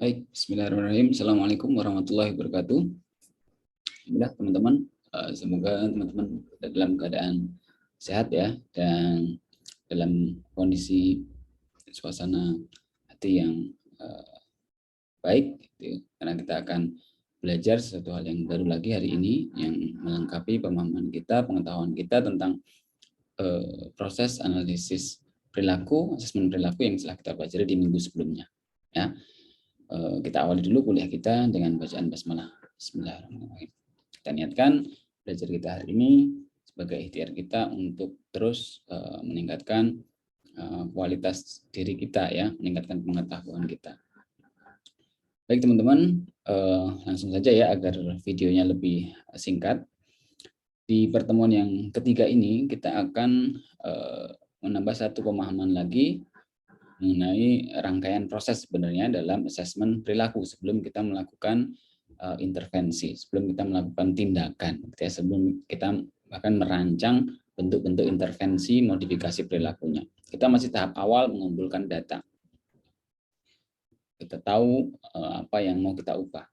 Baik, bismillahirrahmanirrahim. Assalamualaikum warahmatullahi wabarakatuh. Alhamdulillah teman-teman, semoga teman-teman dalam keadaan sehat ya, dan dalam kondisi suasana hati yang baik, gitu, karena kita akan belajar sesuatu hal yang baru lagi hari ini, yang melengkapi pemahaman kita, pengetahuan kita tentang proses analisis perilaku, asesmen perilaku yang telah kita pelajari di minggu sebelumnya. Ya, kita awali dulu kuliah kita dengan bacaan basmalah. Bismillahirrahmanirrahim. Kita niatkan belajar kita hari ini sebagai ikhtiar kita untuk terus meningkatkan kualitas diri kita ya, meningkatkan pengetahuan kita. Baik teman-teman, langsung saja ya agar videonya lebih singkat. Di pertemuan yang ketiga ini kita akan menambah satu pemahaman lagi mengenai rangkaian proses sebenarnya dalam asesmen perilaku sebelum kita melakukan intervensi, sebelum kita melakukan tindakan, sebelum kita bahkan merancang bentuk-bentuk intervensi modifikasi perilakunya. Kita masih tahap awal mengumpulkan data. Kita tahu apa yang mau kita ubah.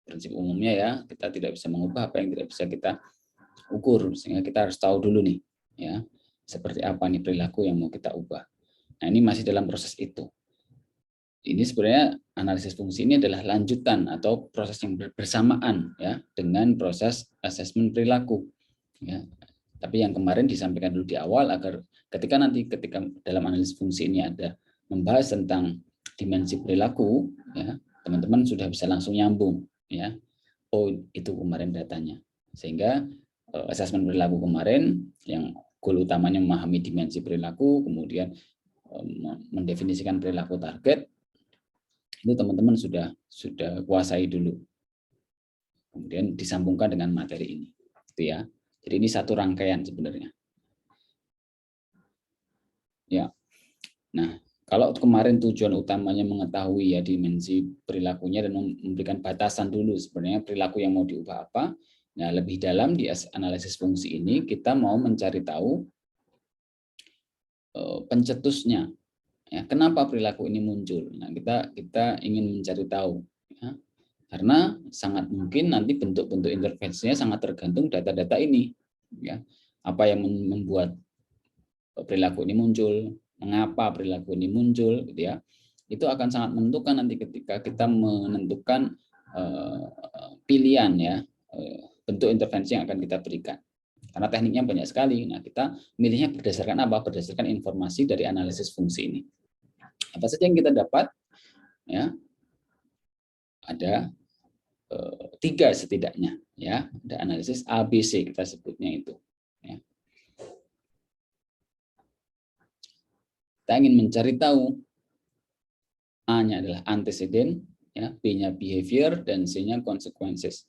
Prinsip umumnya ya, kita tidak bisa mengubah apa yang tidak bisa kita ukur, sehingga kita harus tahu dulu nih, ya, seperti apa nih perilaku yang mau kita ubah. Nah, ini masih dalam proses itu. Ini sebenarnya analisis fungsi ini adalah lanjutan atau proses yang bersamaan ya dengan proses asesmen perilaku. Ya. Tapi yang kemarin disampaikan dulu di awal agar ketika dalam analisis fungsi ini ada membahas tentang dimensi perilaku, ya teman-teman sudah bisa langsung nyambung ya. Oh itu kemarin datanya. Sehingga asesmen perilaku kemarin yang goal utamanya memahami dimensi perilaku, kemudian mendefinisikan perilaku target, itu teman-teman sudah kuasai dulu. Kemudian disambungkan dengan materi ini. Itu ya. Jadi ini satu rangkaian sebenarnya. Ya. Nah, kalau kemarin tujuan utamanya mengetahui ya dimensi perilakunya dan memberikan batasan dulu sebenarnya perilaku yang mau diubah apa. Nah, lebih dalam di analisis fungsi ini kita mau mencari tahu pencetusnya. Ya, kenapa perilaku ini muncul? Nah, kita ingin mencari tahu. Ya. Karena sangat mungkin nanti bentuk-bentuk intervensinya sangat tergantung data-data ini. Ya. Apa yang membuat perilaku ini muncul, mengapa perilaku ini muncul, gitu ya. Itu akan sangat menentukan nanti ketika kita menentukan pilihan ya bentuk intervensi yang akan kita berikan. Karena tekniknya banyak sekali. Nah, kita milihnya berdasarkan apa? Berdasarkan informasi dari analisis fungsi ini. Apa saja yang kita dapat? Ya, ada 3 setidaknya. Ya, ada analisis ABC kita sebutnya itu. Ya. Kita ingin mencari tahu A-nya adalah antecedent, ya, B-nya behavior, dan C-nya consequences.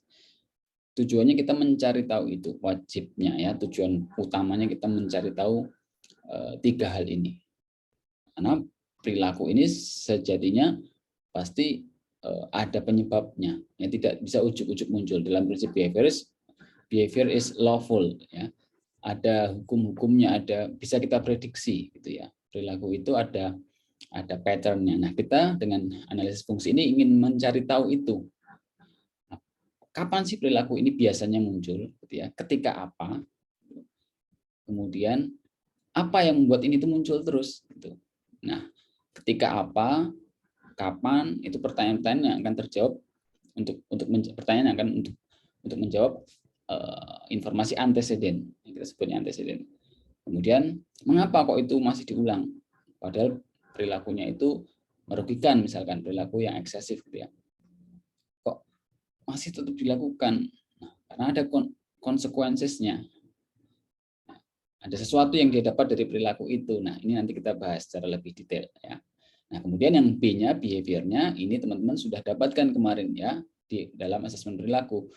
Tujuannya kita mencari tahu itu wajibnya ya, tujuan utamanya kita mencari tahu 3 hal ini. Karena perilaku ini sejatinya pasti ada penyebabnya, yang tidak bisa ujuk-ujuk muncul. Dalam prinsip behavior is lawful, ya. Ada hukum-hukumnya, ada bisa kita prediksi, gitu ya. Perilaku itu ada pattern-nya. Nah, kita dengan analisis fungsi ini ingin mencari tahu itu. Kapan sih perilaku ini biasanya muncul, gitu ya? Ketika apa? Kemudian apa yang membuat ini tuh muncul terus, gitu. Nah, ketika apa, kapan, itu pertanyaan-pertanyaan yang akan terjawab pertanyaan yang akan untuk menjawab informasi antecedent, yang kita sebutnya antecedent. Kemudian mengapa kok itu masih diulang, padahal perilakunya itu merugikan, misalkan perilaku yang eksesif, gitu ya, kok masih tetap dilakukan? Nah, karena ada konsekuensinya, ada sesuatu yang dia dapat dari perilaku itu. Nah, ini nanti kita bahas secara lebih detail ya. Nah, kemudian yang B-nya, behavior-nya, ini teman-teman sudah dapatkan kemarin ya di dalam asesmen perilaku,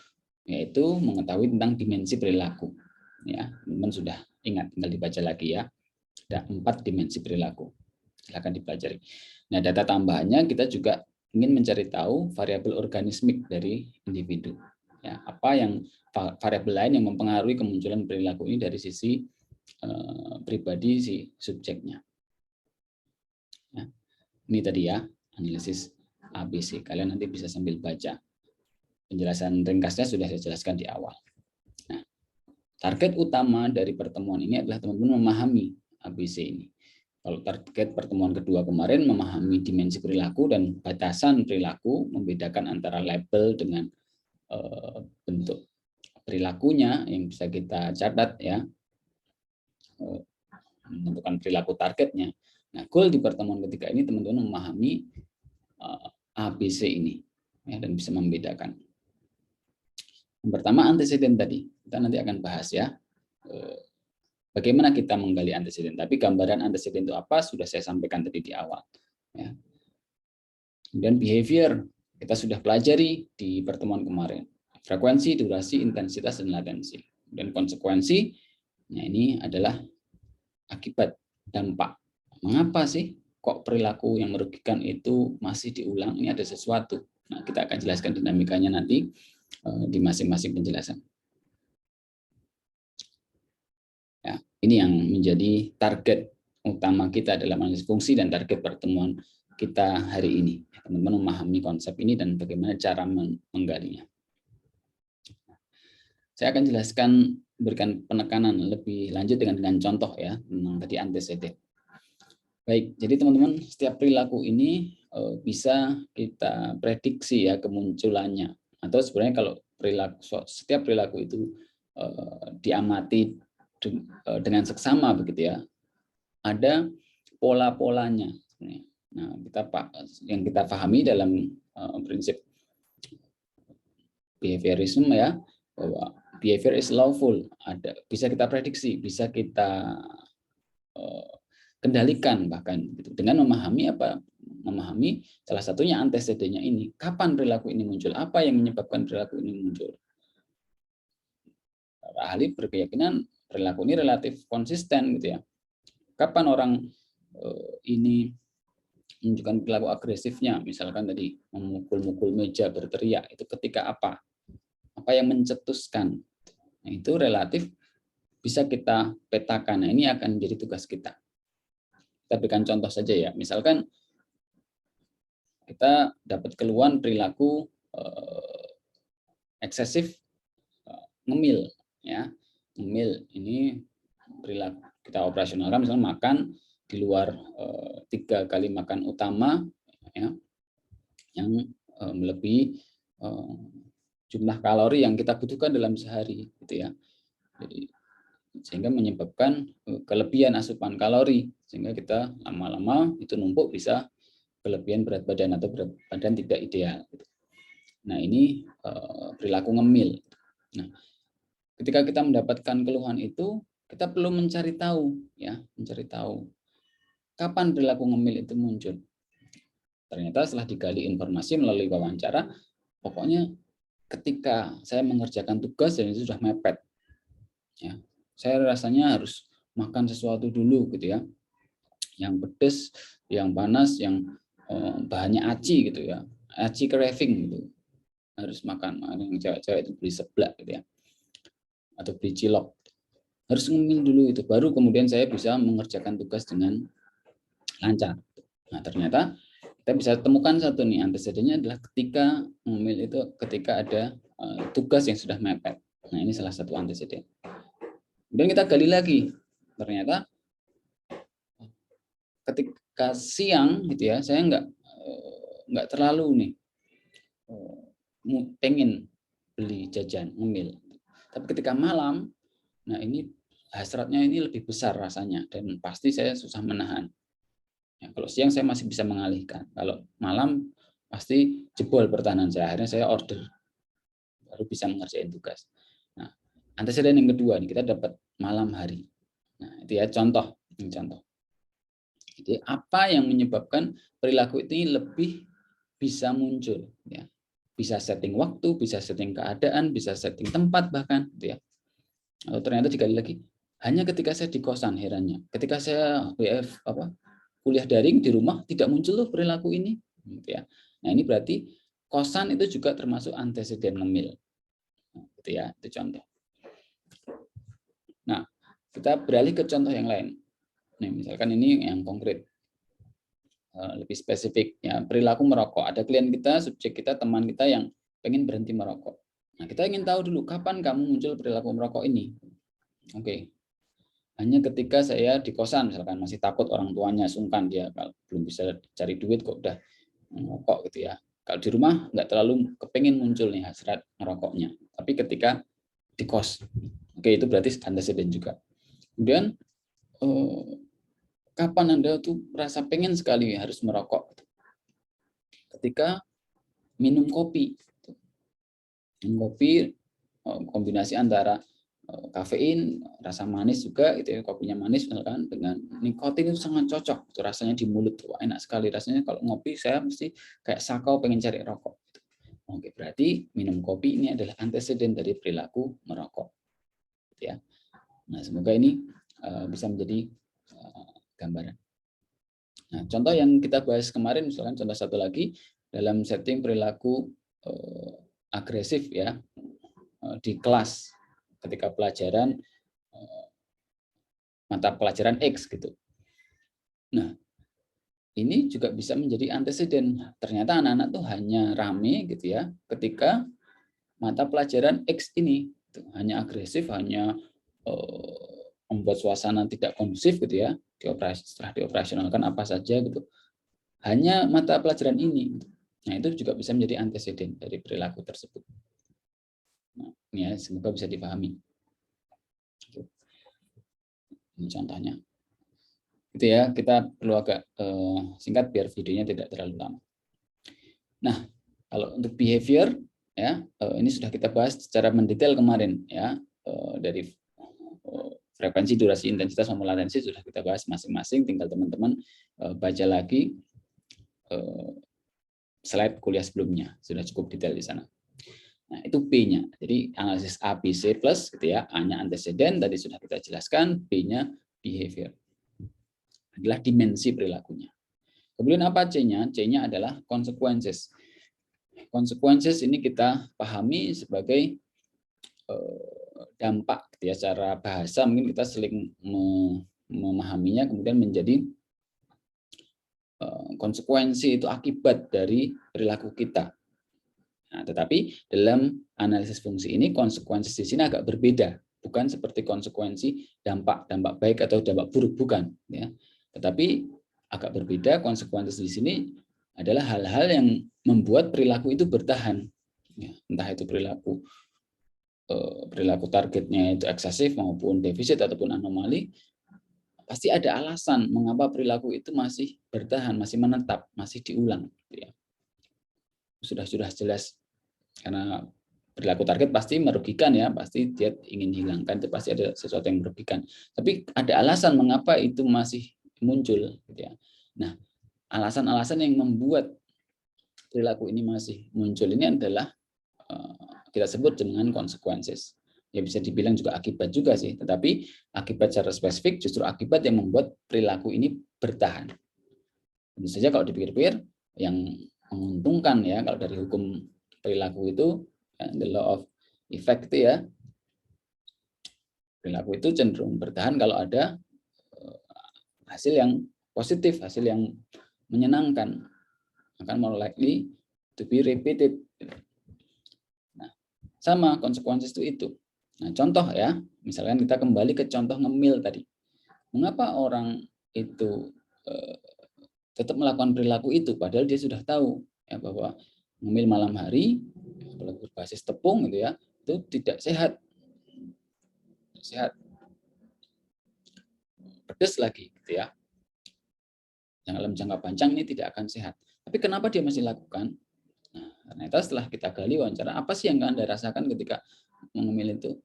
yaitu mengetahui tentang dimensi perilaku. Ya, teman-teman sudah ingat, tinggal dibaca lagi ya. Ada 4 dimensi perilaku. Silakan dipelajari. Nah, data tambahannya kita juga ingin mencari tahu variabel organismik dari individu. Ya, apa yang variabel lain yang mempengaruhi kemunculan perilaku ini dari sisi pribadi si subjeknya. Ya. Ini tadi ya analisis ABC. Kalian nanti bisa sambil baca. Penjelasan ringkasnya sudah saya jelaskan di awal. Nah, target utama dari pertemuan ini adalah teman-teman memahami ABC ini. Kalau target pertemuan kedua kemarin memahami dimensi perilaku dan batasan perilaku, membedakan antara label dengan bentuk perilakunya yang bisa kita catat ya, menentukan perilaku targetnya. Nah, goal di pertemuan ketiga ini teman-teman memahami ABC ini ya, dan bisa membedakan. Yang pertama anteseden tadi, kita nanti akan bahas ya. Bagaimana kita menggali anteseden? Tapi gambaran anteseden itu apa sudah saya sampaikan tadi di awal. Ya. Kemudian behavior kita sudah pelajari di pertemuan kemarin. Frekuensi, durasi, intensitas, dan latensi. Dan konsekuensi, nah ini adalah akibat, dampak. Mengapa sih kok perilaku yang merugikan itu masih diulang? Ini ada sesuatu. Nah, kita akan jelaskan dinamikanya nanti di masing-masing penjelasan. Ya, ini yang menjadi target utama kita dalam analisis fungsi dan target pertemuan kita hari ini. Teman-teman memahami konsep ini dan bagaimana cara menggalinya. Saya akan jelaskan, berikan penekanan lebih lanjut dengan contoh ya, tentang tadi anteseden. Baik, jadi teman-teman, setiap perilaku ini bisa kita prediksi ya kemunculannya. Atau sebenarnya kalau setiap perilaku itu diamati dengan seksama begitu ya, ada pola-polanya. Nah, yang kita pahami dalam prinsip behaviorism ya, bahwa behavior is lawful, bisa kita prediksi, bisa kita kendalikan bahkan gitu. Dengan memahami salah satunya antesedennya ini, kapan perilaku ini muncul, apa yang menyebabkan perilaku ini muncul. Para ahli berkeyakinan perilaku ini relatif konsisten gitu ya. Kapan orang ini menunjukkan perilaku agresifnya, misalkan tadi memukul-mukul meja, berteriak, itu ketika apa yang mencetuskan. Nah, itu relatif bisa kita petakan. Nah, ini akan menjadi tugas kita. Kita berikan contoh saja ya, misalkan kita dapat keluhan perilaku eksesif ngemil ya. Ngemil ini perilaku kita operasionalkan, misalnya makan di luar 3 kali makan utama ya, yang melebihi jumlah kalori yang kita butuhkan dalam sehari gitu ya. Jadi sehingga menyebabkan kelebihan asupan kalori, sehingga kita lama-lama itu numpuk bisa kelebihan berat badan atau berat badan tidak ideal. Nah, ini perilaku ngemil. Nah, ketika kita mendapatkan keluhan itu, kita perlu mencari tahu kapan perilaku ngemil itu muncul. Ternyata setelah digali informasi melalui wawancara, pokoknya ketika saya mengerjakan tugas dan itu sudah mepet, ya, saya rasanya harus makan sesuatu dulu gitu ya, yang pedas, yang panas, yang bahannya aci gitu ya, aci craving gitu, harus makan. Yang cewek-cewek itu beli seblak gitu ya, atau beli cilok, harus ngemil dulu itu, baru kemudian saya bisa mengerjakan tugas dengan lancar. Nah, ternyata kita bisa temukan satu nih, antecedennya adalah ketika ngemil itu ketika ada tugas yang sudah mepet. Nah, ini salah satu anteceden. Kemudian kita gali lagi, ternyata ketika siang gitu ya, saya nggak terlalu nih pengen beli jajan ngemil. Tapi ketika malam, nah ini hasratnya ini lebih besar rasanya dan pasti saya susah menahan. Ya, kalau siang saya masih bisa mengalihkan, kalau malam pasti jebol pertahanan saya. Akhirnya saya order, baru bisa mengerjain tugas. Nah, anteseden yang kedua nih, kita dapat malam hari. Nah, itu ya contoh. Jadi apa yang menyebabkan perilaku ini lebih bisa muncul? Ya, bisa setting waktu, bisa setting keadaan, bisa setting tempat bahkan, gitu ya. Atau ternyata digali lagi, hanya ketika saya di kosan, herannya, ketika saya kuliah daring di rumah tidak muncul loh perilaku ini, gitu ya. Nah, ini berarti kosan itu juga termasuk anteseden ngemil, gitu ya. Itu contoh. Nah, kita beralih ke contoh yang lain. Nih, misalkan ini yang konkret. lebih spesifik ya, perilaku merokok. Ada klien kita, subjek kita, teman kita yang pengen berhenti merokok. Nah, kita ingin tahu dulu kapan kamu muncul perilaku merokok ini. Oke. Hanya ketika saya di kosan misalkan masih takut orang tuanya sungkan, dia kalau belum bisa cari duit kok udah merokok gitu ya. Kalau di rumah nggak terlalu kepengin muncul nih hasrat merokoknya. Tapi ketika di kos, oke, itu berarti antecedent juga. Kemudian kapan Anda tuh merasa pengen sekali harus merokok? Ketika minum kopi. Minum kopi, kombinasi antara kafein, rasa manis juga, itu ya, kopinya manis misalkan, dengan nikotin itu sangat cocok. Itu rasanya di mulut, wah, enak sekali rasanya. Kalau ngopi saya mesti kayak sakau pengen cari rokok. Oke, berarti minum kopi ini adalah antecedent dari perilaku merokok. Ya. Nah, semoga ini bisa menjadi gambaran. Nah, contoh yang kita bahas kemarin, misalkan contoh satu lagi, dalam setting perilaku agresif ya, di kelas ketika pelajaran mata pelajaran X gitu. Nah, ini juga bisa menjadi antecedent. Ternyata anak-anak tuh hanya rame gitu ya ketika mata pelajaran X ini hanya agresif, hanya membuat suasana tidak kondusif gitu ya, setelah dioperasionalkan apa saja gitu. Hanya mata pelajaran ini. Nah, itu juga bisa menjadi antecedent dari perilaku tersebut. Nah, ini ya, semoga bisa dipahami. Ini contohnya. Itu ya, kita perlu agak singkat biar videonya tidak terlalu lama. Nah, kalau untuk behavior ya, ini sudah kita bahas secara mendetail kemarin ya, dari frekuensi, durasi, intensitas, maupun latensi sudah kita bahas masing-masing. Tinggal teman-teman baca lagi slide kuliah sebelumnya, sudah cukup detail di sana. Nah, itu P-nya. Jadi analisis A, B, C plus gitu ya. A-nya antecedent tadi sudah kita jelaskan, B-nya behavior. Adalah dimensi perilakunya. Kemudian apa C-nya? C-nya adalah consequences. Consequences ini kita pahami sebagai dampak gitu ya, secara bahasa mungkin kita sering memahaminya kemudian menjadi konsekuensi, itu akibat dari perilaku kita. Nah, tetapi dalam analisis fungsi ini konsekuensi di sini agak berbeda, bukan seperti konsekuensi dampak baik atau dampak buruk, bukan ya. Tetapi agak berbeda, konsekuensi di sini adalah hal-hal yang membuat perilaku itu bertahan. Ya, entah itu perilaku targetnya itu eksesif maupun defisit ataupun anomali, pasti ada alasan mengapa perilaku itu masih bertahan, masih menetap, masih diulang. Ya. Sudah jelas, karena perilaku target pasti merugikan ya, pasti dia ingin hilangkan, itu pasti ada sesuatu yang merugikan. Tapi ada alasan mengapa itu masih muncul. Gitu ya. Nah, alasan-alasan yang membuat perilaku ini masih muncul ini adalah kita sebut dengan consequences. Ya bisa dibilang juga akibat juga sih, tetapi akibat secara spesifik justru akibat yang membuat perilaku ini bertahan. Tentu saja kalau dipikir-pikir yang menguntungkan ya kalau dari hukum perilaku itu, the law of effect itu ya, perilaku itu cenderung bertahan kalau ada hasil yang positif, hasil yang menyenangkan, akan more likely to be repeated. Nah, sama konsekuensi itu. Nah, contoh ya, misalkan kita kembali ke contoh ngemil tadi. Mengapa orang itu tetap melakukan perilaku itu, padahal dia sudah tahu ya bahwa ngemil malam hari, apalagi berbasis tepung gitu ya, itu tidak sehat. Pedas lagi gitu ya. Yang dalam jangka panjang ini tidak akan sehat. Tapi kenapa dia masih lakukan? Nah, ternyata setelah kita gali wawancara, apa sih yang Anda rasakan ketika mengemil itu?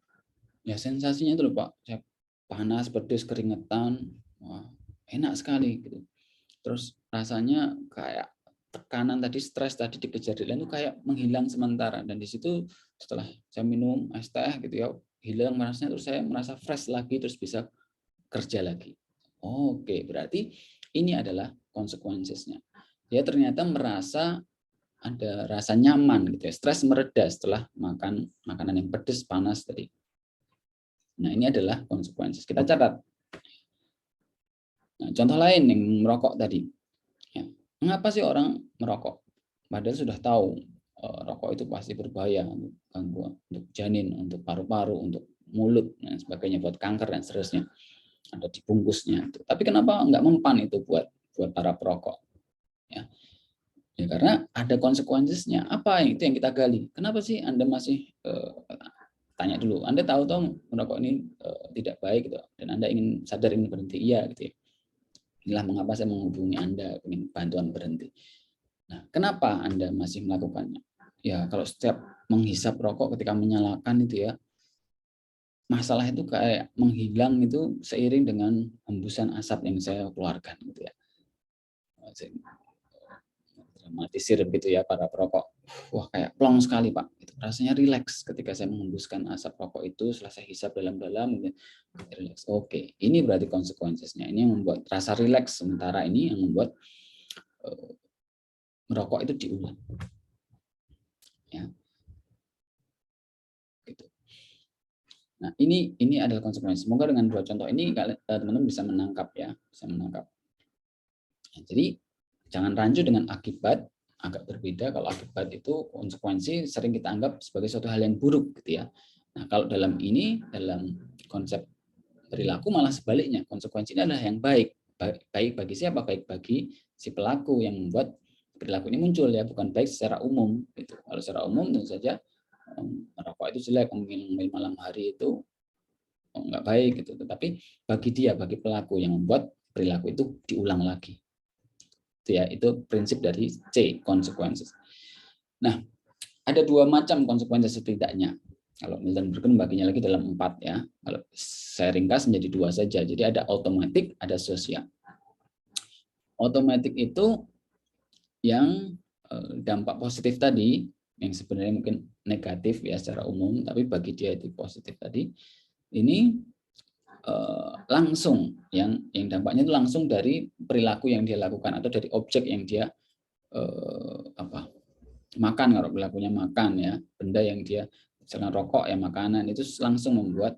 Ya sensasinya itu loh Pak, saya panas, pedas, keringetan, wah, enak sekali gitu. Terus rasanya kayak tekanan tadi, stres tadi dikejar deadline itu kayak menghilang sementara, dan di situ setelah saya minum es teh gitu ya, hilang panasnya, terus saya merasa fresh lagi, terus bisa kerja lagi. Oke, berarti ini adalah konsekuensinya. Dia ternyata merasa ada rasa nyaman gitu ya, stres mereda setelah makan makanan yang pedas, panas tadi. Nah, ini adalah konsekuensi. Kita catat. Nah, contoh lain yang merokok tadi. Ya. Mengapa sih orang merokok? Padahal sudah tahu rokok itu pasti berbahaya untuk gangguan, untuk janin, untuk paru-paru, untuk mulut dan sebagainya, buat kanker dan seterusnya. Ada di bungkusnya. Tapi kenapa nggak mempan itu buat para perokok? Ya. Ya karena ada konsekuensinya. Apa yang itu yang kita gali? Kenapa sih Anda masih tanya dulu? Anda tahu merokok ini tidak baik gitu, dan Anda ingin sadar ingin berhenti, iya gitu ya. Inilah mengapa saya menghubungi Anda, ingin bantuan berhenti. Nah, kenapa Anda masih melakukannya? Ya, kalau setiap menghisap rokok ketika menyalakan itu ya, masalah itu kayak menghilang itu seiring dengan hembusan asap yang saya keluarkan gitu ya. Dramatisir begitu ya para perokok. Wah, kayak plong sekali Pak. Itu rasanya rileks ketika saya menghembuskan asap rokok itu setelah saya hisap dalam-dalam. Rileks. Oke, ini berarti konsekuensinya. Ini yang membuat rasa rileks, sementara ini yang membuat merokok itu diulang. Ya. Gitu. Nah, ini adalah konsekuensi. Semoga dengan dua contoh ini teman-teman bisa menangkap ya, bisa menangkap. Nah, jadi jangan rancu dengan akibat, agak berbeda. Kalau akibat itu konsekuensi sering kita anggap sebagai suatu hal yang buruk gitu ya. Nah, kalau dalam konsep perilaku malah sebaliknya, konsekuensinya adalah yang baik. Baik bagi siapa? Baik bagi si pelaku yang membuat perilaku ini muncul ya, bukan baik secara umum gitu. Kalau secara umum tentu saja merokok itu jelek, mengemil malam hari itu nggak baik gitu. Tetapi bagi dia, bagi pelaku yang membuat perilaku itu diulang lagi. Itu prinsip dari C, consequences. Nah, ada dua macam konsekuensi setidaknya. Kalau Milton Bergen membaginya lagi dalam 4 ya. Kalau saya ringkas menjadi 2 saja. Jadi ada automatic, ada sosial. Automatic itu yang dampak positif tadi, yang sebenarnya mungkin negatif ya secara umum, tapi bagi dia itu positif tadi. Ini langsung yang dampaknya itu langsung dari perilaku yang dia lakukan atau dari objek yang dia makan. Kalau perilakunya makan ya, benda yang dia misalkan rokok ya, makanan itu langsung membuat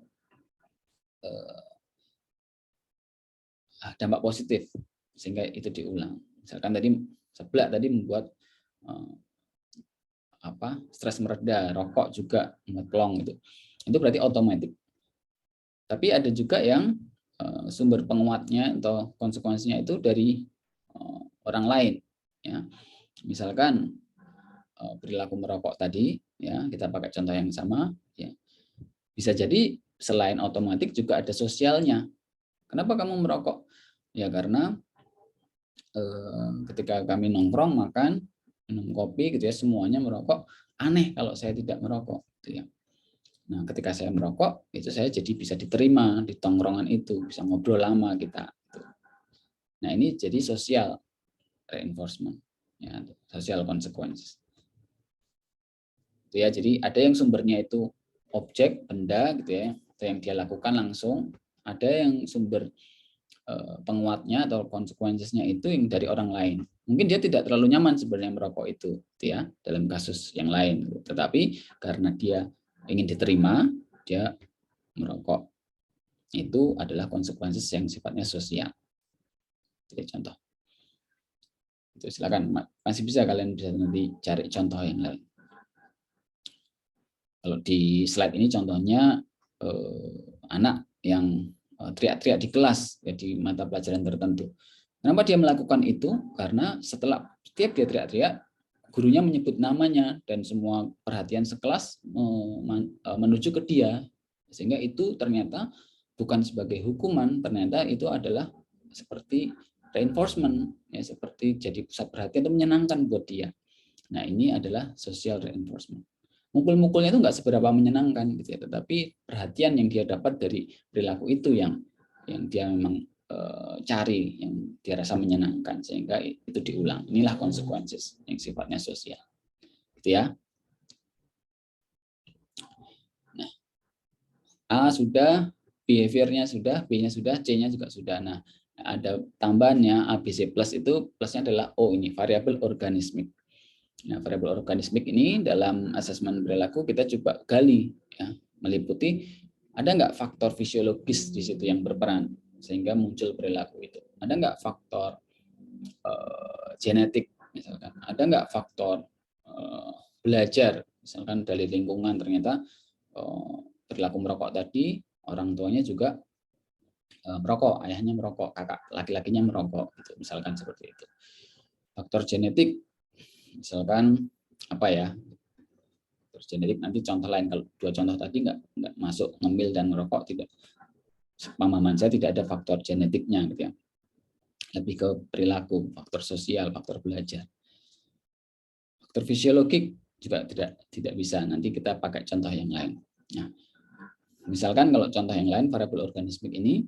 dampak positif sehingga itu diulang. Misalkan tadi seblak tadi membuat stres mereda, rokok juga membuat plong itu berarti otomatis. Tapi ada juga yang sumber penguatnya atau konsekuensinya itu dari orang lain ya. Misalkan perilaku merokok tadi ya, kita pakai contoh yang sama ya. Bisa jadi selain otomatis juga ada sosialnya. Kenapa kamu merokok? Ya karena ketika kami nongkrong, makan, minum kopi gitu ya, semuanya merokok. Aneh kalau saya tidak merokok gitu ya. Nah, ketika saya merokok, itu saya jadi bisa diterima di tongkrongan itu, bisa ngobrol lama kita. Nah, ini jadi social reinforcement, ya, social consequences. Itu ya, jadi ada yang sumbernya itu objek, benda gitu ya, atau yang dia lakukan langsung. Ada yang sumber penguatnya atau konsekuensinya itu yang dari orang lain. Mungkin dia tidak terlalu nyaman sebenarnya merokok itu, gitu ya, dalam kasus yang lain. Tetapi karena dia ingin diterima, dia merokok. Itu adalah konsekuensi yang sifatnya sosial. Jadi contoh. Itu silakan, masih bisa kalian bisa nanti cari contoh yang lain. Kalau di slide ini contohnya anak yang teriak-teriak di kelas ya, di mata pelajaran tertentu. Kenapa dia melakukan itu? Karena setiap dia teriak-teriak, gurunya menyebut namanya dan semua perhatian sekelas menuju ke dia, sehingga itu ternyata bukan sebagai hukuman, ternyata itu adalah seperti reinforcement ya, seperti jadi pusat perhatian itu menyenangkan buat dia. Nah, ini adalah social reinforcement. Mukul-mukulnya itu nggak seberapa menyenangkan gitu ya, tetapi perhatian yang dia dapat dari perilaku itu yang dia memang cari, yang dia rasa menyenangkan, sehingga itu diulang. Inilah konsekuensi yang sifatnya sosial, gitu ya. Nah, A sudah, behaviornya sudah, B-nya sudah, C-nya juga sudah. Nah, ada tambahannya A, B, C plus, itu plusnya adalah O, ini variabel organismik. Nah, variabel organismik ini dalam asesmen perilaku kita coba gali, ya, meliputi ada nggak faktor fisiologis di situ yang berperan sehingga muncul perilaku itu. Ada nggak faktor genetik misalkan, ada nggak faktor belajar misalkan dari lingkungan, ternyata perilaku merokok tadi orang tuanya juga merokok, ayahnya merokok, kakak laki-lakinya merokok, gitu, misalkan seperti itu. Faktor genetik, misalkan apa ya? Faktor genetik nanti contoh lain, kalau dua contoh tadi nggak masuk ngemil dan merokok, tidak. Pemahaman saya tidak ada faktor genetiknya, gitu ya. Lebih ke perilaku, faktor sosial, faktor belajar. Faktor fisiologik juga tidak bisa. Nanti kita pakai contoh yang lain. Nah, misalkan kalau contoh yang lain variabel organismik ini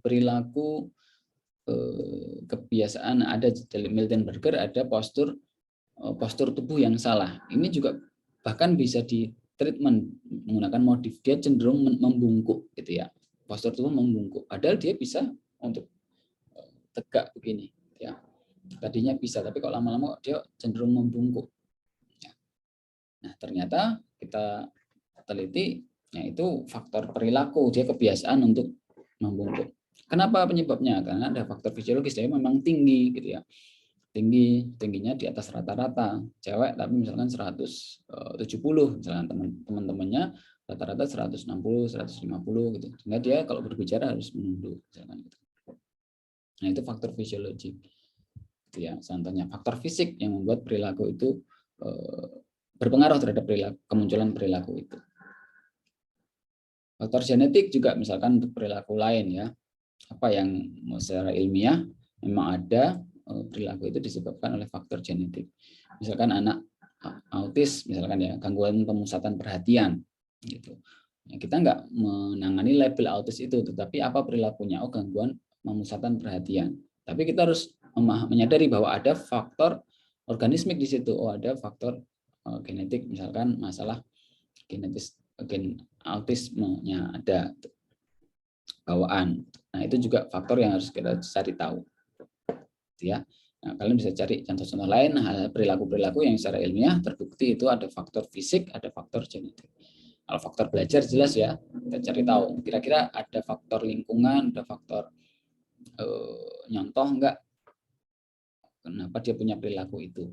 perilaku kebiasaan, ada dari Miltenberger ada postur tubuh yang salah. Ini juga bahkan bisa di treatment menggunakan modif, dia cenderung membungkuk gitu ya. Postur tubuh membungkuk. Padahal dia bisa untuk tegak begini ya. Tadinya bisa, tapi kalau lama-lama dia cenderung membungkuk. Nah, ternyata kita teliti, yaitu faktor perilaku, dia kebiasaan untuk membungkuk. Kenapa penyebabnya? Karena ada faktor fisiologis, dia memang tinggi gitu ya. Tingginya di atas rata-rata. Cewek tapi misalkan 170, misalkan teman-temannya rata-rata 160, 150 gitu. Sehingga dia kalau berbicara harus menunduk misalkan gitu. Nah, itu faktor fisiologik. Gitu ya. Contohnya faktor fisik yang membuat perilaku itu berpengaruh terhadap kemunculan perilaku itu. Faktor genetik juga misalkan untuk perilaku lain ya. Apa yang secara ilmiah memang ada perilaku itu disebabkan oleh faktor genetik. Misalkan anak autis, misalkan ya gangguan pemusatan perhatian, gitu. Ya, kita nggak menangani label autis itu, tetapi apa perilakunya? Oh, gangguan pemusatan perhatian. Tapi kita harus menyadari bahwa ada faktor organismik di situ. Oh, ada faktor genetik, misalkan masalah genetis, gen autismenya ada bawaan. Nah, itu juga faktor yang harus kita cari tahu. Ya. Nah, kalian bisa cari contoh-contoh lain, perilaku-perilaku yang secara ilmiah terbukti itu ada faktor fisik, ada faktor genetik. Kalau faktor belajar jelas ya, kita cari tahu. Kira-kira ada faktor lingkungan, ada faktor nyontoh enggak? Kenapa dia punya perilaku itu?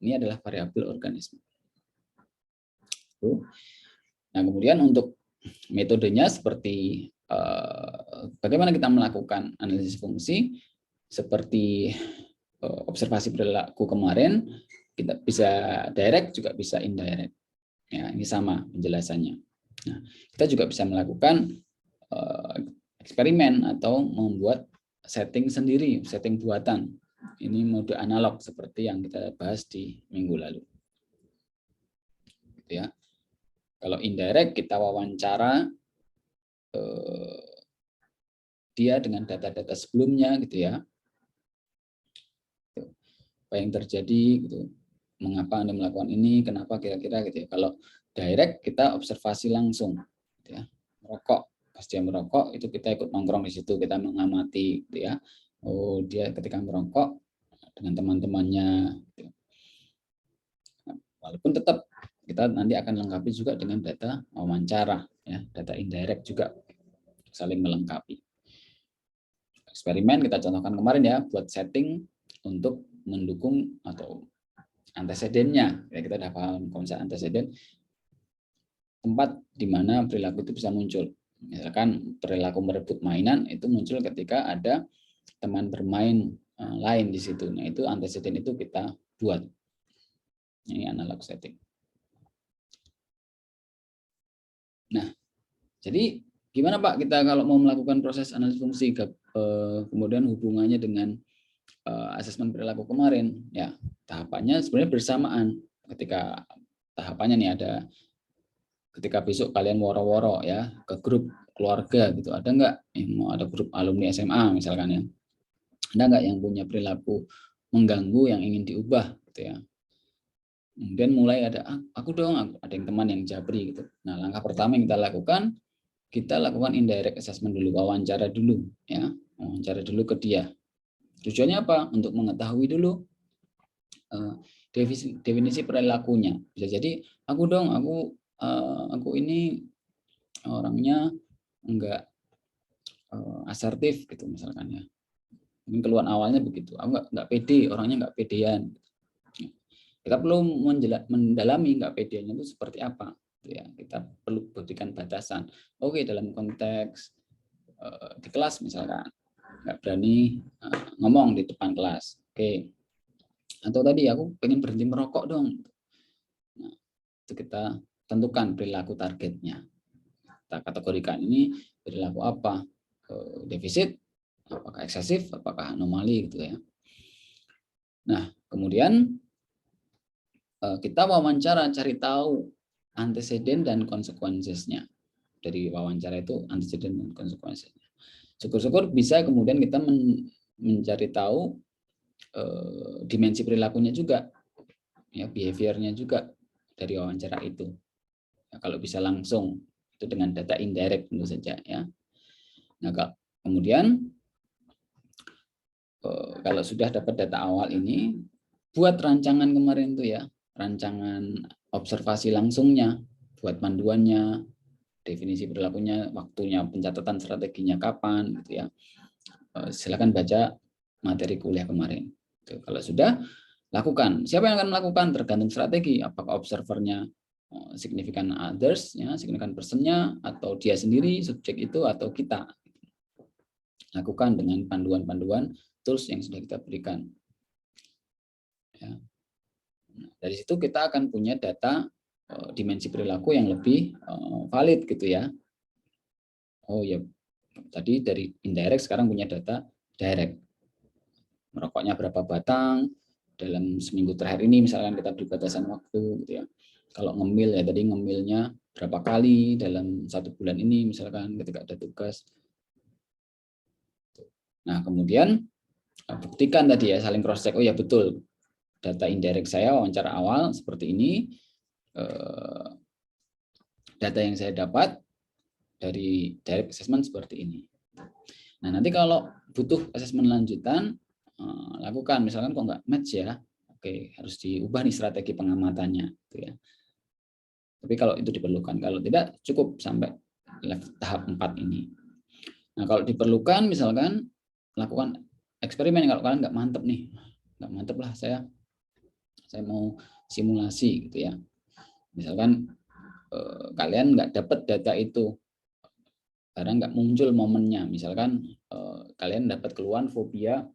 Ini adalah variabel organisme. Nah, kemudian untuk metodenya seperti bagaimana kita melakukan analisis fungsi, seperti observasi perilaku kemarin, kita bisa direct juga bisa indirect. Ya, ini sama penjelasannya. Nah, kita juga bisa melakukan eksperimen atau membuat setting sendiri, setting buatan. Ini mode analog seperti yang kita bahas di minggu lalu. Gitu ya. Kalau indirect kita wawancara dia dengan data-data sebelumnya gitu ya. Apa yang terjadi gitu. Mengapa Anda melakukan ini, kenapa kira-kira gitu ya. Kalau direct kita observasi langsung gitu ya. Merokok, pas dia merokok itu kita ikut nongkrong di situ, kita mengamati gitu ya. Oh, dia ketika merokok dengan teman-temannya gitu. Nah, walaupun tetap kita nanti akan lengkapi juga dengan data wawancara ya, data indirect juga saling melengkapi. Eksperimen kita contohkan kemarin ya, buat setting untuk mendukung atau antecedennya. Ya, kita sudah paham konsep antecedent, tempat di mana perilaku itu bisa muncul. Misalkan perilaku merebut mainan itu muncul ketika ada teman bermain lain di situ. Nah, itu antecedent itu kita buat. Ini analog setting. Nah, jadi gimana Pak kita kalau mau melakukan proses analisis fungsi, kemudian hubungannya dengan asesmen perilaku kemarin? Ya, tahapannya sebenarnya bersamaan. Ketika tahapannya nih ada, ketika besok kalian woro-woro ya ke grup keluarga gitu, ada nggak yang mau, ada grup alumni SMA misalkan ya, ada nggak yang punya perilaku mengganggu yang ingin diubah gitu ya. Kemudian mulai ada aku dong, ada yang teman yang jabri gitu. Nah, langkah pertama yang kita lakukan indirect assessment dulu, wawancara dulu ya, wawancara dulu ke dia. Tujuannya apa? Untuk mengetahui dulu definisi perilakunya. Bisa jadi aku dong, aku ini orangnya enggak asertif gitu misalkan ya, Mungkin keluhan awalnya begitu, aku nggak pede, orangnya nggak pedean. Kita perlu mendalami nggak pedenya itu seperti apa. Ya, kita perlu berikan batasan. Oke, dalam konteks di kelas misalkan nggak berani ngomong di depan kelas. Oke. Atau tadi aku pengen berhenti merokok dong. Nah, itu kita tentukan perilaku targetnya. Kita kategorikan ini perilaku apa? Defisit, apakah eksesif, apakah anomali gitu ya. Nah, kemudian kita wawancara cari tahu anteseden dan konsekuensinya. Dari wawancara itu anteseden dan konsekuensinya. Syukur-syukur bisa kemudian kita mencari tahu dimensi perilakunya juga, ya behaviornya juga dari wawancara itu. Ya, kalau bisa langsung itu dengan data indirect tentu saja ya. Nah, kemudian kalau sudah dapat data awal ini, buat rancangan kemarin tuh ya, rancangan observasi langsungnya, buat panduannya, definisi perilakunya, waktunya, pencatatan strateginya kapan gitu ya. Silakan baca materi kuliah kemarin. Kalau sudah, lakukan. Siapa yang akan melakukan? Tergantung strategi. Apakah observernya significant others, ya, significant personnya, atau dia sendiri, subjek itu, atau kita. Lakukan dengan panduan-panduan tools yang sudah kita berikan. Ya. Dari situ kita akan punya data dimensi perilaku yang lebih valid gitu ya. Oh ya, tadi dari indirect sekarang punya data direct. Merokoknya berapa batang dalam seminggu terakhir ini, misalkan kita beri batasan waktu gitu ya. Kalau ngemil ya tadi ngemilnya berapa kali dalam 1 bulan ini misalkan ketika ada tugas. Nah, kemudian buktikan tadi ya, saling cross check. Oh ya betul, data indirect saya wawancara awal seperti ini, data yang saya dapat dari direct assessment seperti ini. Nah, nanti kalau butuh assessment lanjutan, lakukan. Misalkan kok nggak match ya, oke, harus diubah nih strategi pengamatannya gitu ya. Tapi kalau itu diperlukan, kalau tidak cukup sampai tahap 4 ini. Nah, kalau diperlukan misalkan lakukan eksperimen. Kalau kalian nggak mantep nih, nggak mantep lah, saya mau simulasi gitu ya. Misalkan kalian nggak dapat data itu karena nggak muncul momennya. Misalkan kalian dapat keluhan fobia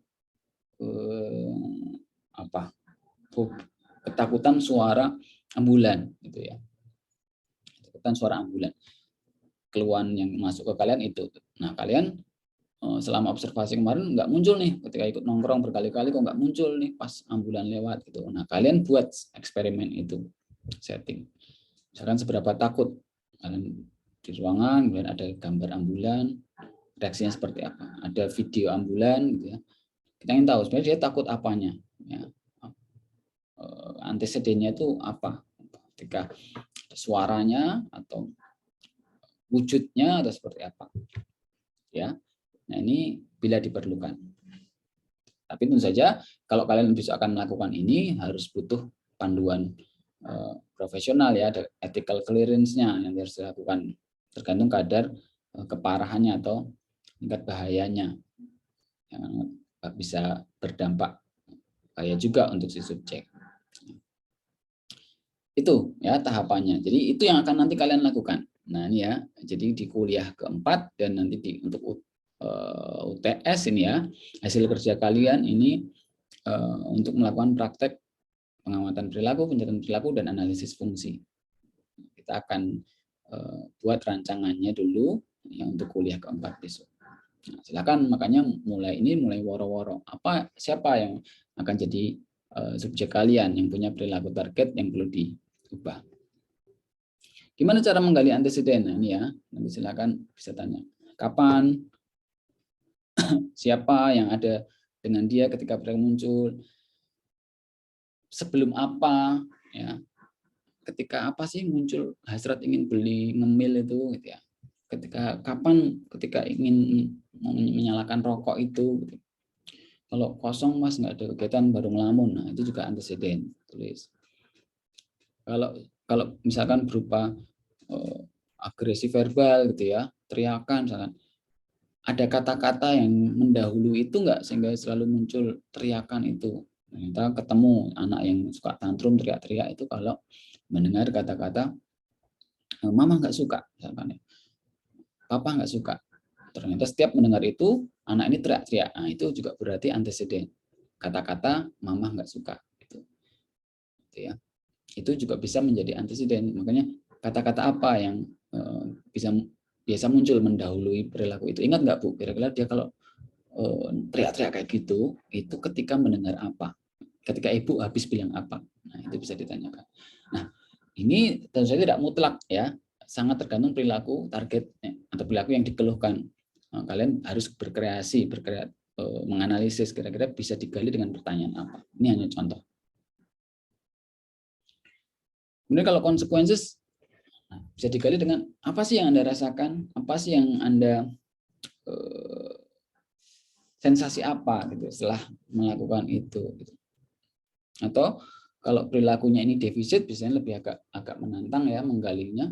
ketakutan suara ambulan gitu ya. Ketakutan suara ambulan. Keluhan yang masuk ke kalian itu. Nah, kalian selama observasi kemarin nggak muncul nih, ketika ikut nongkrong berkali-kali kok nggak muncul nih pas ambulan lewat gitu. Nah, kalian buat eksperimen itu, setting. Misalkan seberapa takut kalian di ruangan, kemudian ada gambar ambulan, reaksinya seperti apa? Ada video ambulan gitu ya. Kita ingin tahu sebenarnya dia takut apanya, ya. Antecedennya itu apa? Ketika suaranya atau wujudnya atau seperti apa? Ya. Nah, ini bila diperlukan. Tapi tentu saja kalau kalian bisa akan melakukan ini harus butuh panduan profesional ya, ada ethical clearance-nya yang harus dilakukan tergantung kadar keparahannya atau tingkat bahayanya yang bisa berdampak bahaya juga untuk si subjek. Itu ya tahapannya. Jadi itu yang akan nanti kalian lakukan. Nah, ini ya. Jadi di kuliah keempat dan nanti untuk UTS ini ya, hasil kerja kalian ini untuk melakukan praktek pengamatan perilaku, pencatatan perilaku, dan analisis fungsi. Kita akan buat rancangannya dulu ya, untuk kuliah keempat besok. Nah, silakan, makanya mulai woro-woro. Siapa yang akan jadi subjek kalian yang punya perilaku target yang perlu diubah. Gimana cara menggali anteseden? Nah, ini ya, nanti silakan bisa tanya. Kapan? Siapa yang ada dengan dia ketika perilaku muncul? Sebelum apa? Ya, ketika apa sih muncul hasrat ingin beli ngemil itu gitu ya. Ketika ingin menyalakan rokok itu gitu. Kalau kosong Mas nggak ada kegiatan baru ngelamun. Nah, itu juga anteseden, tulis. Kalau misalkan berupa agresi verbal gitu ya, teriakan misalkan. ada kata-kata yang mendahului itu enggak, sehingga selalu muncul teriakan itu. Ternyata ketemu anak yang suka tantrum, teriak-teriak itu kalau mendengar kata-kata mama nggak suka, misalkan, papa nggak suka. Ternyata setiap mendengar itu, anak ini teriak-teriak. Nah, itu juga berarti anteseden. Kata-kata mama nggak suka. Gitu ya. Itu juga bisa menjadi anteseden. Makanya kata-kata apa yang bisa biasa muncul mendahului perilaku itu. Ingat nggak Bu, kira-kira dia kalau teriak-teriak kayak gitu, itu ketika mendengar apa? Ketika ibu habis bilang apa? Nah, itu bisa ditanyakan. Nah, ini tentu saja tidak mutlak ya, sangat tergantung perilaku target atau perilaku yang dikeluhkan. Nah, kalian harus berkreasi, menganalisis kira-kira bisa digali dengan pertanyaan apa. Ini hanya contoh. Kemudian kalau consequences bisa digali dengan apa sih yang Anda rasakan, apa sih yang Anda sensasi apa gitu setelah melakukan itu. Gitu. Atau kalau perilakunya ini defisit, biasanya lebih agak menantang ya menggalinya.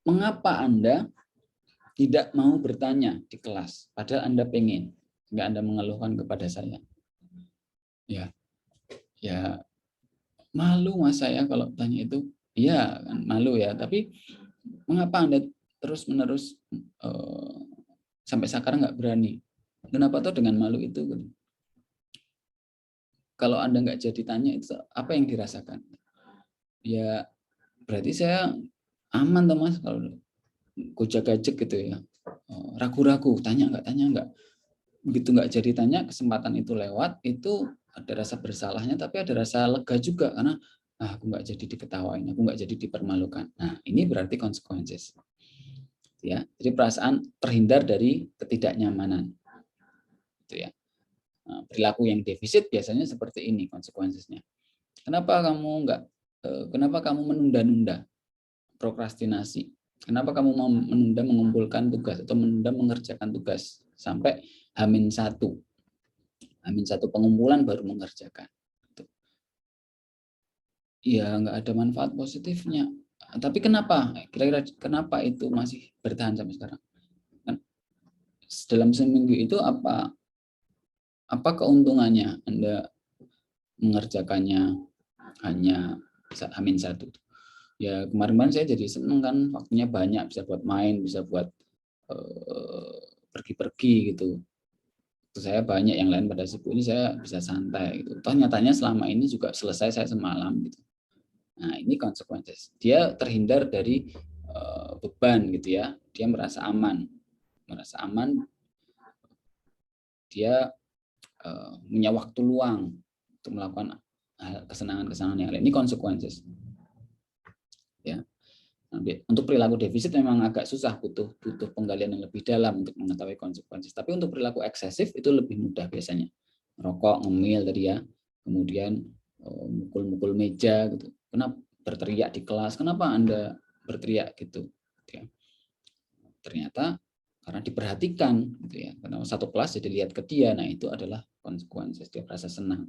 Mengapa Anda tidak mau bertanya di kelas, padahal Anda pengen, nggak Anda mengeluhkan kepada saya? Ya malu mas saya kalau tanya itu. Iya, malu ya. Tapi mengapa Anda terus-menerus sampai sekarang nggak berani? Kenapa tuh dengan malu itu? Kalau Anda nggak jadi tanya, itu apa yang dirasakan? Ya berarti saya aman tuh mas kalau gojek-gajek gitu ya, ragu-ragu, tanya nggak, begitu nggak jadi tanya, kesempatan itu lewat, itu ada rasa bersalahnya, tapi ada rasa lega juga karena aku nggak jadi diketawain, aku nggak jadi dipermalukan. Nah ini berarti consequences, ya. Jadi perasaan terhindar dari ketidaknyamanan, itu ya. Nah, perilaku yang defisit biasanya seperti ini konsekuensinya. Kenapa kamu menunda-nunda? Prokrastinasi. Kenapa kamu mau menunda mengumpulkan tugas atau menunda mengerjakan tugas sampai H-1 pengumpulan baru mengerjakan? Ya nggak ada manfaat positifnya. Tapi kenapa? Kira-kira kenapa itu masih bertahan sampai sekarang? Dalam seminggu itu apa keuntungannya Anda mengerjakannya hanya H-1? Ya kemarin saya jadi seneng kan, waktunya banyak, bisa buat main, bisa buat pergi-pergi gitu. Saya banyak, yang lain pada sibuk, ini saya bisa santai gitu. Toh nyatanya selama ini juga selesai saya semalam gitu. Nah ini konsekuensi. Dia terhindar dari beban gitu ya. Dia merasa aman, dia punya waktu luang untuk melakukan kesenangan-kesenangan yang lain. Ini konsekuensi. Ya. Untuk perilaku defisit memang agak susah, butuh penggalian yang lebih dalam untuk mengetahui konsekuensi. Tapi untuk perilaku eksesif itu lebih mudah biasanya. Rokok, ngemil tadi ya, kemudian mukul-mukul meja gitu. Kenapa berteriak di kelas? Kenapa Anda berteriak gitu? Ya. Ternyata karena diperhatikan gitu ya. Karena satu kelas jadi lihat ke dia, nah itu adalah konsekuensi, dia merasa senang.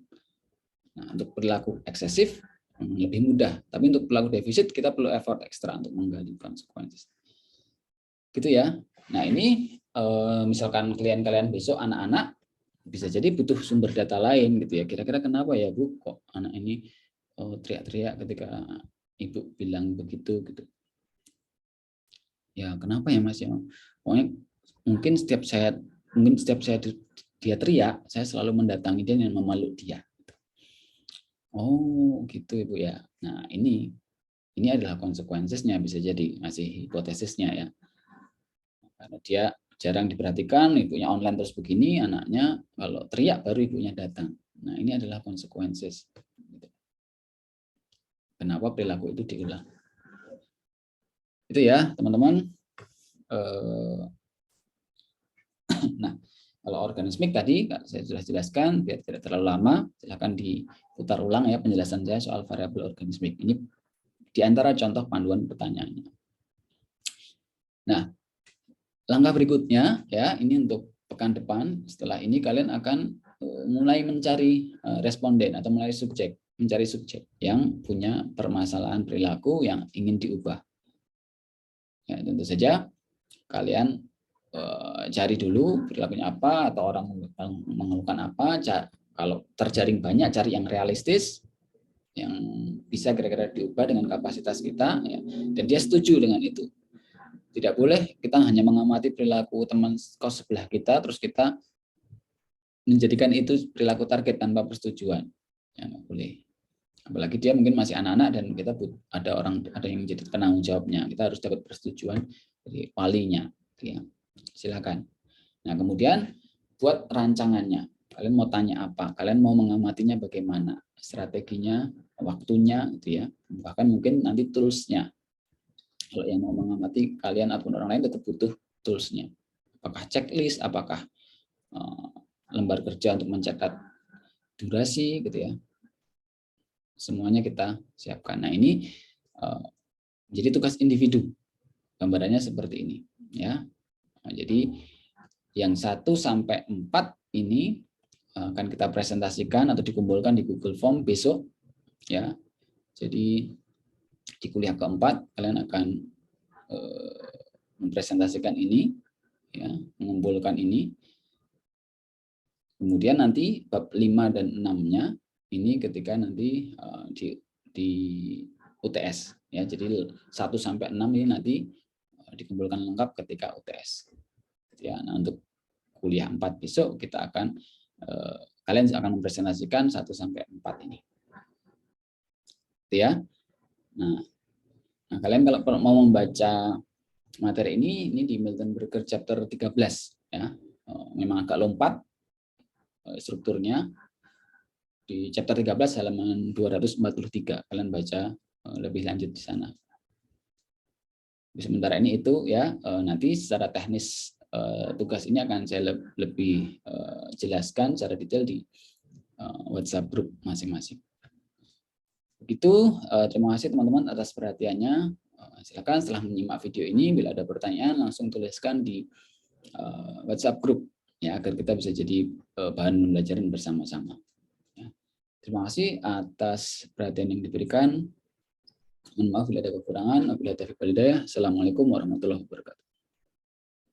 Nah, untuk perilaku eksesif lebih mudah, tapi untuk perilaku defisit kita perlu effort ekstra untuk menggali konsekuensi. Gitu ya. Nah, ini misalkan kalian besok anak-anak bisa jadi butuh sumber data lain gitu ya. Kira-kira kenapa ya Bu kok anak ini teriak-teriak ketika ibu bilang begitu gitu. Ya, kenapa ya Mas ya? Pokoknya mungkin setiap saya dia teriak, saya selalu mendatangi dia dan memeluk dia. Oh, gitu Ibu ya. Nah, ini adalah konsekuensinya, bisa jadi masih hipotesisnya ya. Karena dia jarang diperhatikan, ibunya online terus begini, anaknya kalau teriak baru ibunya datang. Nah, ini adalah konsekuensi. Kenapa perilaku itu diulang? Itu ya, teman-teman. Nah, kalau organismik tadi saya sudah jelaskan, biar tidak terlalu lama, silakan diputar ulang ya penjelasan saya soal variabel organismik. Ini di antara contoh panduan pertanyaannya. Nah, langkah berikutnya ya, ini untuk pekan depan. Setelah ini kalian akan mulai mencari responden atau mencari subjek yang punya permasalahan perilaku yang ingin diubah. Ya, tentu saja kalian cari dulu perilakunya apa, atau orang mengeluhkan apa. Kalau terjaring banyak, cari yang realistis, yang bisa kira-kira diubah dengan kapasitas kita, ya, dan dia setuju dengan itu. Tidak boleh kita hanya mengamati perilaku teman kos sebelah kita, terus kita menjadikan itu perilaku target tanpa persetujuan. Ya, nggak boleh. Apalagi dia mungkin masih anak-anak dan kita ada yang menjadi penanggung jawabnya. Kita harus dapat persetujuan dari walinya. Ya. Silakan. Nah, kemudian buat rancangannya. Kalian mau tanya apa? Kalian mau mengamatinya bagaimana? Strateginya, waktunya, gitu ya. Bahkan mungkin nanti toolsnya. Kalau yang mau mengamati kalian ataupun orang lain tetap butuh toolsnya. Apakah checklist? Apakah lembar kerja untuk mencatat durasi, gitu ya. Semuanya kita siapkan. Nah, ini jadi tugas individu. Gambarannya seperti ini, ya. Nah, jadi yang 1 sampai 4 ini akan kita presentasikan atau dikumpulkan di Google Form besok, ya. Jadi di kuliah keempat kalian akan mempresentasikan ini, ya, mengumpulkan ini. Kemudian nanti bab 5 dan 6-nya ini ketika nanti di UTS, ya. Jadi 1 sampai 6 ini nanti dikumpulkan lengkap ketika UTS. Ya, nah untuk kuliah 4 besok kita akan kalian akan mempresentasikan 1 sampai 4 ini. Ya. Nah, kalian kalau mau membaca materi ini di Milton Berger chapter 13, ya. Memang agak lompat strukturnya. Di chapter 13 halaman 243 kalian baca lebih lanjut di sana. Sementara ini itu, ya, nanti secara teknis tugas ini akan saya lebih jelaskan secara detail di WhatsApp group masing-masing. Begitu, terima kasih teman-teman atas perhatiannya. Silakan setelah menyimak video ini, bila ada pertanyaan langsung tuliskan di WhatsApp group, ya, agar kita bisa jadi bahan pembelajaran bersama-sama. Ya. Terima kasih atas perhatian yang diberikan. Mohon maaf bila ada kekurangan. Wabillahi taufiq wal hidayah. Assalamualaikum warahmatullahi wabarakatuh.